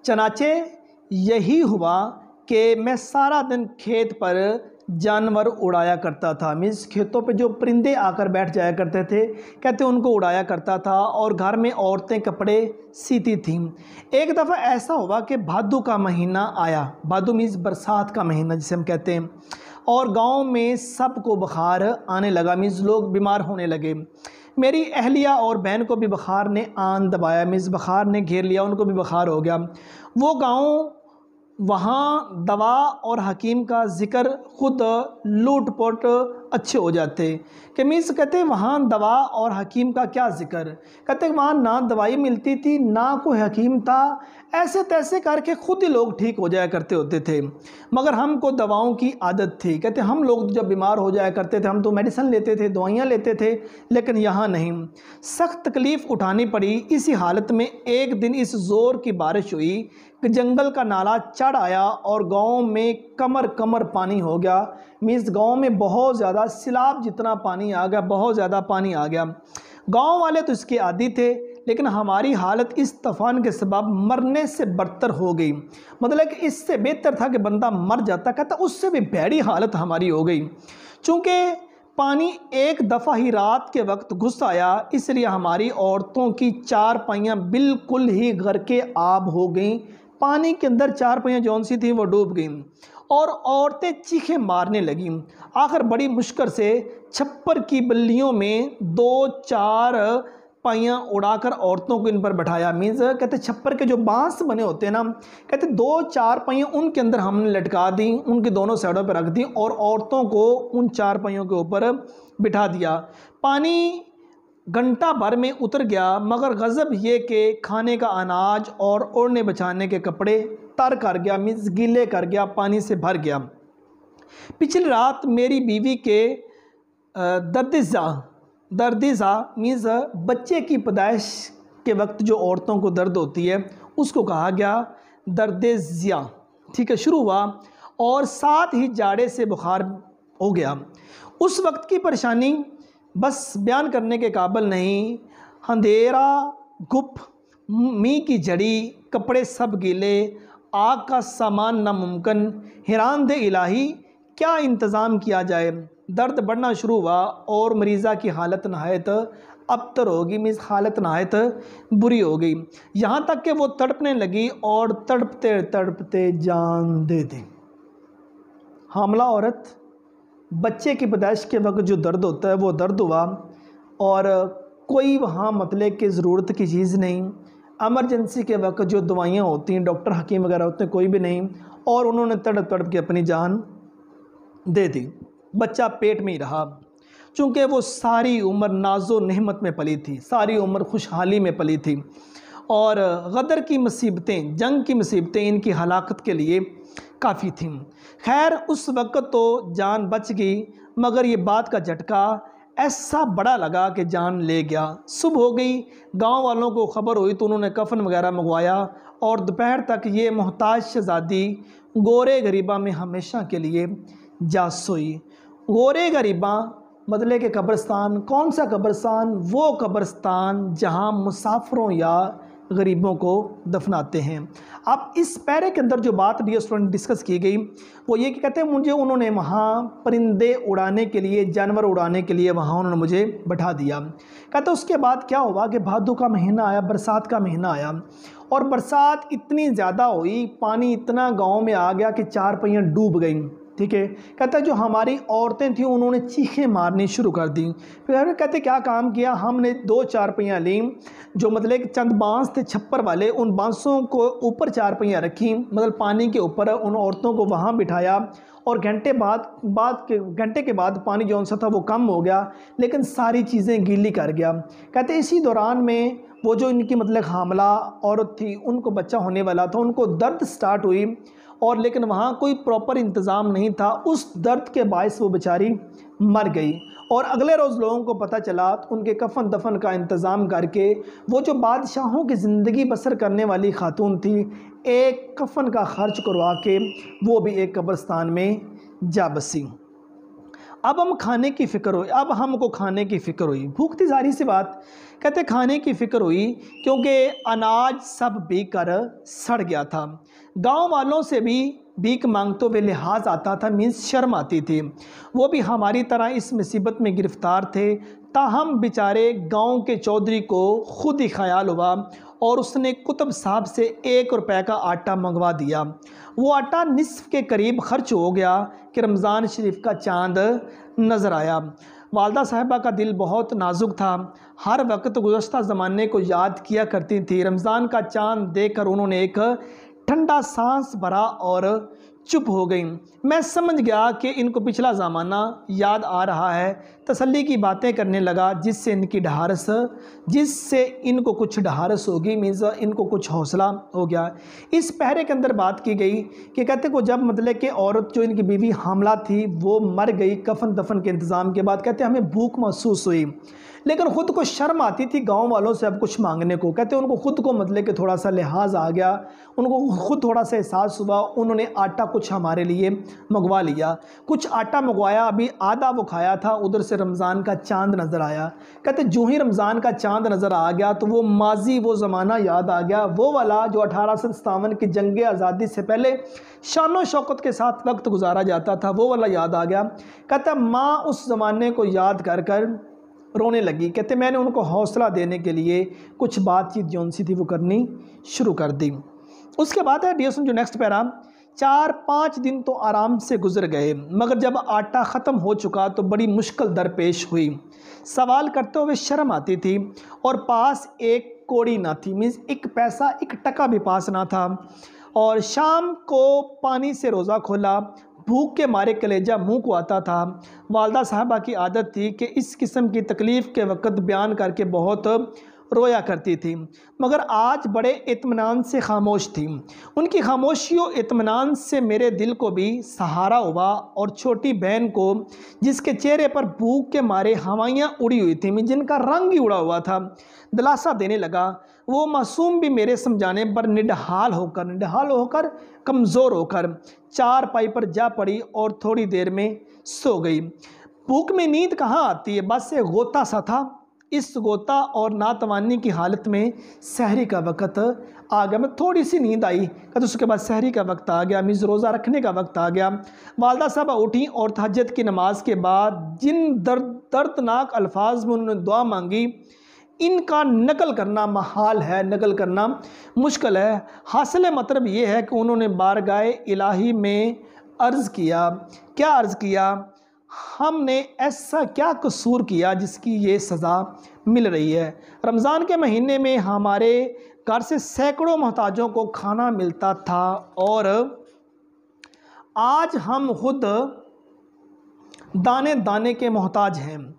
चनाचे यही हुआ कि मैं सारा दिन खेत पर जानवर उड़ाया करता था। मीन्स खेतों पे जो परिंदे आकर बैठ जाया करते थे, कहते उनको उड़ाया करता था, और घर में औरतें कपड़े सीती थीं। एक दफ़ा ऐसा हुआ कि भादू का महीना आया। भादू मीन्स बरसात का महीना जिसे हम कहते हैं, और गांव में सबको बुखार आने लगा। मीन्स लोग बीमार होने लगे। मेरी अहलिया और बहन को भी बुखार ने आन दबाया। मीन्स बुखार ने घेर लिया, उनको भी बुखार हो गया। वो गांव, वहाँ दवा और हकीम का ज़िक्र खुद लूट पुट अच्छे हो जाते कि मीन्स कहते वहाँ दवा और हकीम का क्या ज़िक्र। कहते वहाँ ना दवाई मिलती थी ना कोई हकीम था, ऐसे तैसे करके खुद ही लोग ठीक हो जाया करते होते थे। मगर हमको दवाओं की आदत थी। कहते हम लोग जब बीमार हो जाया करते थे हम तो मेडिसिन लेते थे, दवाइयाँ लेते थे, लेकिन यहाँ नहीं। सख्त तकलीफ़ उठानी पड़ी। इसी हालत में एक दिन इस ज़ोर की बारिश हुई कि जंगल का नाला चढ़ आया और गांव में कमर कमर पानी हो गया। मीन्स गांव में बहुत ज़्यादा सिलाब जितना पानी आ गया, बहुत ज़्यादा पानी आ गया। गांव वाले तो इसके आदी थे, लेकिन हमारी हालत इस तूफान के सबब मरने से बदतर हो गई। मतलब कि इससे बेहतर था कि बंदा मर जाता, कहता उससे भी भैड़ी हालत हमारी हो गई। चूँकि पानी एक दफ़ा ही रात के वक्त घुस आया, इसलिए हमारी औरतों की चारपाइयाँ बिल्कुल ही घर के आब हो गईं। पानी के अंदर चारपाइयाँ जौन सी थी वो डूब गईं और औरतें चीखें मारने लगीं। आखिर बड़ी मुश्किल से छप्पर की बल्लियों में 2-4 पाइयाँ उड़ाकर औरतों को इन पर बैठाया। मीन्स कहते छप्पर के जो बांस बने होते हैं ना, कहते 2-4 पाइयाँ उनके अंदर हमने लटका दी, उनकी दोनों साइडों पर रख दी और औरतों को उन 4 पाइयों के ऊपर बिठा दिया। पानी घंटा भर में उतर गया, मगर गज़ब ये कि खाने का अनाज और ओढ़ने बचाने के कपड़े तर कर गया। मीन्स गीले कर गया, पानी से भर गया। पिछली रात मेरी बीवी के दर्दिज़ा मीन्स बच्चे की पैदाइश के वक्त जो औरतों को दर्द होती है उसको कहा गया दर्द-ए-ज़िया। ठीक है, शुरू हुआ और साथ ही जाड़े से बुखार हो गया। उस वक्त की परेशानी बस बयान करने के काबिल नहीं। अंधेरा गुप, मी की जड़ी, कपड़े सब गीले, आग का सामान नामुमकिन। हैरान दे इलाही, क्या इंतज़ाम किया जाए। दर्द बढ़ना शुरू हुआ और मरीज़ा की हालत नहायत अबतर होगी। मीन्स हालत नहायत बुरी हो गई, यहाँ तक कि वो तड़पने लगी और तड़पते तड़पते जान दे दी। हामला औरत, बच्चे की पैदाइश के वक्त जो दर्द होता है वो दर्द हुआ और कोई वहाँ मतलब कि ज़रूरत की चीज़ नहीं। एमरजेंसी के वक्त जो दवाइयाँ होती हैं, डॉक्टर हकीम वगैरह होते हैं, कोई भी नहीं, और उन्होंने तड़प तड़प के अपनी जान दे दी। बच्चा पेट में ही रहा। चूँकि वो सारी उम्र नाज़ो नेहमत में पली थी, सारी उम्र खुशहाली में पली थी, और गदर की मुसीबतें, जंग की मुसीबतें इनकी हलाकत के लिए काफ़ी थीं। खैर उस वक्त तो जान बच गई, मगर ये बात का झटका ऐसा बड़ा लगा कि जान ले गया। सुबह हो गई, गांव वालों को खबर हुई तो उन्होंने कफन वगैरह मंगवाया और दोपहर तक ये मोहताज शहज़ादी गोरे गरीबा में हमेशा के लिए जा सोई। गोरे गरीबा मतलब के कब्रिस्तान, कौन सा कब्रिस्तान? वो कब्रिस्तान जहाँ मुसाफिरों या गरीबों को दफनाते हैं। अब इस पैरे के अंदर जो बात डियर स्टूडेंट डिस्कस की गई वो ये कि कहते हैं मुझे उन्होंने वहाँ परिंदे उड़ाने के लिए, जानवर उड़ाने के लिए वहाँ उन्होंने मुझे बैठा दिया। कहते उसके बाद क्या हुआ कि भादों का महीना आया, बरसात का महीना आया, और बरसात इतनी ज़्यादा हुई, पानी इतना गाँव में आ गया कि 4 पहियाँ डूब गई। ठीक है, कहता है जो हमारी औरतें थीं उन्होंने चीखें मारनी शुरू कर दी। फिर कहते क्या काम किया, हमने 2-4 पहियाँ ली, जो मतलब चंद बांस थे छप्पर वाले, उन बांसों को ऊपर 4 पहियाँ रखी, मतलब पानी के ऊपर उन औरतों को वहाँ बिठाया, और घंटे के बाद पानी जो सा था वो कम हो गया, लेकिन सारी चीज़ें गीली कर गया। कहते इसी दौरान में वो जो इनकी मतलब हामला औरत थी, उनको बच्चा होने वाला था, उनको दर्द स्टार्ट हुई, और लेकिन वहाँ कोई प्रॉपर इंतज़ाम नहीं था। उस दर्द के बायस वो बेचारी मर गई, और अगले रोज़ लोगों को पता चला तो उनके कफन दफन का इंतज़ाम करके वो जो बादशाहों की ज़िंदगी बसर करने वाली खातून थी, एक कफन का खर्च करवा के वो भी एक कब्रिस्तान में जा बसी। अब हम खाने की फ़िक्र हुई, अब हमको खाने की फ़िक्र हुई। भूख थी जाहिर सी बात, कहते खाने की फ़िक्र हुई क्योंकि अनाज सब बिक कर सड़ गया था। गांव वालों से भी भीख मांगतों पे लिहाज आता था, मीन्स शर्म आती थी। वो भी हमारी तरह इस मुसीबत में गिरफ़्तार थे। ताहम बेचारे गांव के चौधरी को खुद ही ख्याल हुआ और उसने कुतुब साहब से 1 रुपए का आटा मंगवा दिया। वो आटा निस्फ के करीब खर्च हो गया कि रमज़ान शरीफ का चांद नज़र आया। वालदा साहिबा का दिल बहुत नाजुक था, हर वक्त गुज़श्ता ज़माने को याद किया करती थी। रमज़ान का चांद देखकर उन्होंने एक ठंडा सांस भरा और चुप हो गई। मैं समझ गया कि इनको पिछला ज़माना याद आ रहा है। तसल्ली की बातें करने लगा जिससे इनको कुछ ढारस होगी, मीन्स इनको कुछ हौसला हो गया। इस पहरे के अंदर बात की गई कि कहते को जब मतलब कि औरत जो इनकी बीवी हामला थी वो मर गई, कफन दफन के इंतज़ाम के बाद कहते हमें भूख महसूस हुई, लेकिन ख़ुद को शर्म आती थी गांव वालों से अब कुछ मांगने को। कहते उनको ख़ुद को मतलब कि थोड़ा सा लिहाज आ गया, उनको ख़ुद थोड़ा सा एहसास हुआ। उन्होंने आटा कुछ हमारे लिए मंगवा लिया, कुछ आटा मंगवाया, अभी आधा वो खाया था, उधर से रमज़ान का चांद नज़र आया। कहते जो ही रमज़ान का चांद नज़र आ गया तो वो माजी, वो ज़माना याद आ गया, वो वाला जो 1857 की जंग आज़ादी से पहले शान शौकत के साथ वक्त गुजारा जाता था, वो वाला याद आ गया। कहता माँ उस ज़माने को याद कर कर रोने लगी। कहते मैंने उनको हौसला देने के लिए कुछ बातचीत जौन सी थी वो करनी शुरू कर दी। उसके बाद है डियर जो नेक्स्ट पैरा, 4-5 दिन तो आराम से गुजर गए, मगर जब आटा ख़त्म हो चुका तो बड़ी मुश्किल दरपेश हुई। सवाल करते हुए शर्म आती थी और पास एक कौड़ी ना थी, मीन्स 1 पैसा 1 टका भी पास ना था। और शाम को पानी से रोज़ा खोला, भूख के मारे कलेजा मुंह को आता था। वालदा साहबा की आदत थी कि इस किस्म की तकलीफ़ के वक़्त बयान करके बहुत रोया करती थी, मगर आज बड़े इत्मीनान से खामोश थी। उनकी खामोशी और इत्मीनान से मेरे दिल को भी सहारा हुआ और छोटी बहन को, जिसके चेहरे पर भूख के मारे हवाइयाँ उड़ी हुई थी, जिनका रंग ही उड़ा हुआ था, दिलासा देने लगा। वो मासूम भी मेरे समझाने पर निढाल होकर कमज़ोर होकर चारपाई पर जा पड़ी और थोड़ी देर में सो गई। भूख में नींद कहाँ आती है, बस एक गोता सा था। इस गोता और नातवानी की हालत में सहरी का वक़्त आ गया। मैं थोड़ी सी नींद आई, कहते उसके बाद सहरी का वक्त आ गया, मीज़ रोज़ा रखने का वक्त आ गया। वालदा साहबा उठी और तहज्जुद की नमाज के बाद जिन दर्दनाक अल्फाज में उन्होंने दुआ मांगी, इनका नकल करना महाल है, नकल करना मुश्किल है। हासिल मतलब ये है कि उन्होंने बारगाह इलाही में अर्ज़ किया। क्या अर्ज़ किया? हमने ऐसा क्या कसूर किया जिसकी ये सज़ा मिल रही है? रमज़ान के महीने में हमारे घर से सैकड़ों मोहताजों को खाना मिलता था और आज हम खुद दाने दाने के मोहताज हैं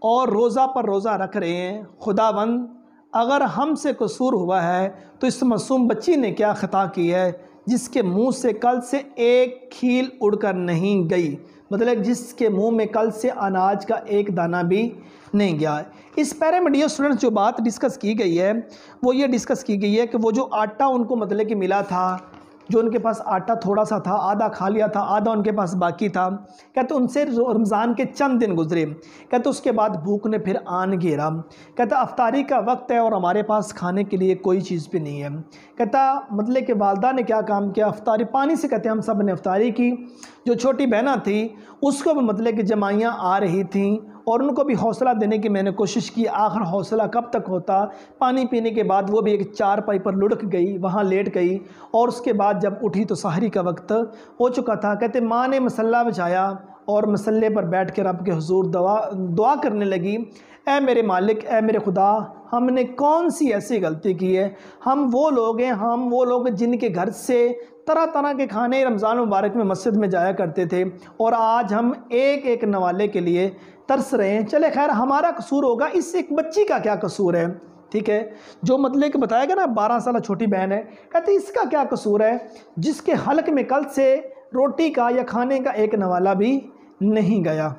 और रोज़ा पर रोज़ा रख रहे हैं। खुदावंद, अगर हमसे कसूर हुआ है तो इस मासूम बच्ची ने क्या खता की है जिसके मुंह से कल से एक खील उड़कर नहीं गई, मतलब जिसके मुंह में कल से अनाज का एक दाना भी नहीं गया। इस पैरे में डियर स्टूडेंट्स जो बात डिस्कस की गई है वो ये डिस्कस की गई है कि वो जो आटा उनको मतलब कि मिला था, जो उनके पास आटा थोड़ा सा था, आधा खा लिया था, आधा उनके पास बाकी था। कहते उनसे रमज़ान के चंद दिन गुजरे, कहते उसके बाद भूख ने फिर आन घेरा। कहता अफ्तारी का वक्त है और हमारे पास खाने के लिए कोई चीज़ भी नहीं है। कहता मतलब कि वालदा ने क्या काम किया, अफ्तारी पानी से कहते हम सब ने अफ्तारी की। जो छोटी बहना थी उसको भी मतलब कि जमाइयाँ आ रही थीं और उनको भी हौसला देने की मैंने कोशिश की। आखिर हौसला कब तक होता? पानी पीने के बाद वो भी एक चारपाई पर लुढ़क गई, वहाँ लेट गई और उसके बाद जब उठी तो सहरी का वक्त हो चुका था। कहते माँ ने मसल्ला बिछाया और मसल्ले पर बैठ कर रब के हुजूर दुआ करने लगी, ऐ मेरे मालिक, ऐ मेरे खुदा, हमने कौन सी ऐसी गलती की है? हम वो लोग जिनके घर से तरह तरह के खाने रमज़ान मुबारक में मस्जिद में जाया करते थे और आज हम एक एक नवाले के लिए तरस रहे हैं। चले खैर, हमारा कसूर होगा, इस एक बच्ची का क्या कसूर है? ठीक है, जो मतलब कि बताया गया ना 12 साल छोटी बहन है, कहते इसका क्या कसूर है जिसके हलक में कल से रोटी का या खाने का एक नवाला भी नहीं गया।